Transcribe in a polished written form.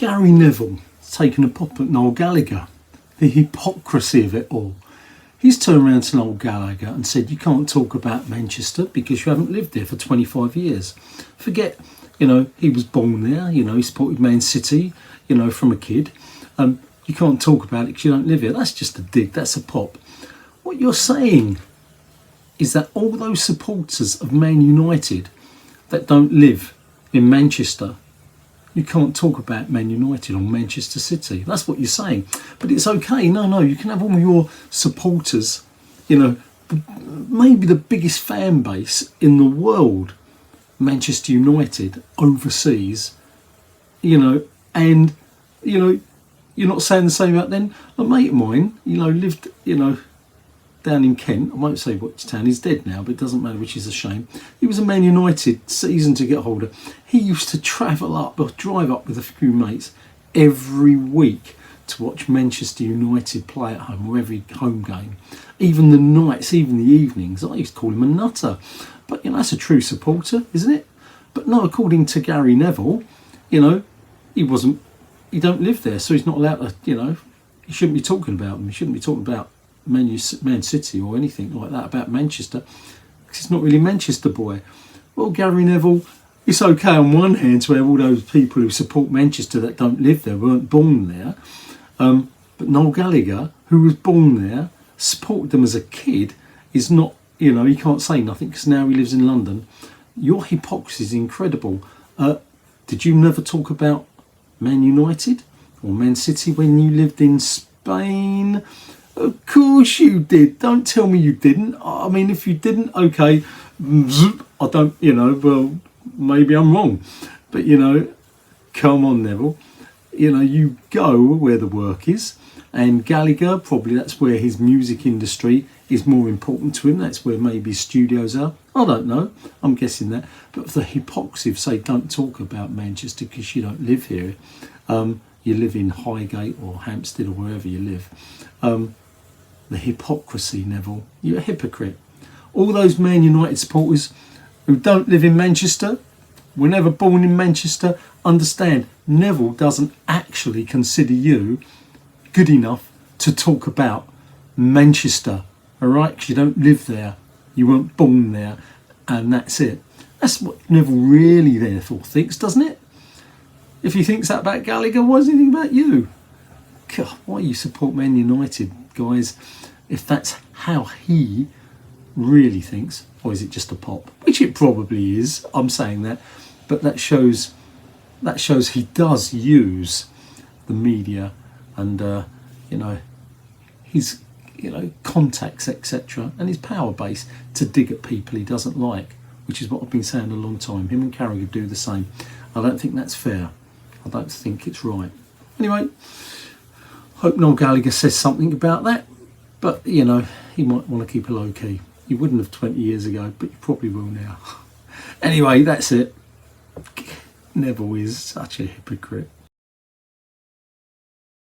Gary Neville taking a pop at Noel Gallagher. The hypocrisy of it all. He's turned around to Noel Gallagher and said, you can't talk about Manchester because you haven't lived there for 25 years. Forget, he was born there, he supported Man City, from a kid. You can't talk about it because you don't live here. That's just a dig, that's a pop. What you're saying is that all those supporters of Man United that don't live in Manchester, you can't talk about Man United or Manchester City. That's what you're saying. But it's okay. No, you can have all your supporters, maybe the biggest fan base in the world, Manchester United, overseas, and, you're not saying the same about them. A mate of mine, lived, down in Kent. I won't say which town. He's dead now, but it doesn't matter, which is a shame. He was a Man United season ticket holder. He used to travel up or drive up with a few mates every week to watch Manchester United play at home, or every home game. Even the nights, even the evenings. I used to call him a nutter. But, that's a true supporter, isn't it? But no, according to Gary Neville, he don't live there, so he's not allowed to, he shouldn't be talking about them. He shouldn't be talking about Man City or anything like that about Manchester, because he's not really a Manchester boy. Well, Gary Neville, it's okay on one hand to have all those people who support Manchester that don't live there, weren't born there, but Noel Gallagher, who was born there, supported them as a kid, is not, he can't say nothing because now he lives in London. Your hypocrisy is incredible. Did you never talk about Man United or Man City when you lived in Spain? Of course you did. Don't tell me you didn't. I mean, if you didn't, okay, I don't, well, maybe I'm wrong. But, come on, Neville. You go where the work is. And Gallagher, probably that's where his music industry is more important to him. That's where maybe his studios are. I don't know. I'm guessing that. But the hypocrisy of, say, don't talk about Manchester because you don't live here. You live in Highgate or Hampstead or wherever you live. The hypocrisy, Neville. You're a hypocrite. All those Man United supporters who don't live in Manchester, were never born in Manchester, understand Neville doesn't actually consider you good enough to talk about Manchester, all right? Because you don't live there, you weren't born there, and that's it. That's what Neville really therefore thinks, doesn't it? If he thinks that about Gallagher, why does he think about you? God, why you support Man United, guys, if that's how he really thinks? Or is it just a pop? Which it probably is, I'm saying that, but that shows he does use the media and his contacts, etc., and his power base to dig at people he doesn't like, which is what I've been saying a long time. Him and Carragher do the same. I don't think that's fair. I don't think it's right. Anyway, hope Noel Gallagher says something about that, but he might want to keep a low key. He wouldn't have 20 years ago, but he probably will now. Anyway, that's it. Neville is such a hypocrite.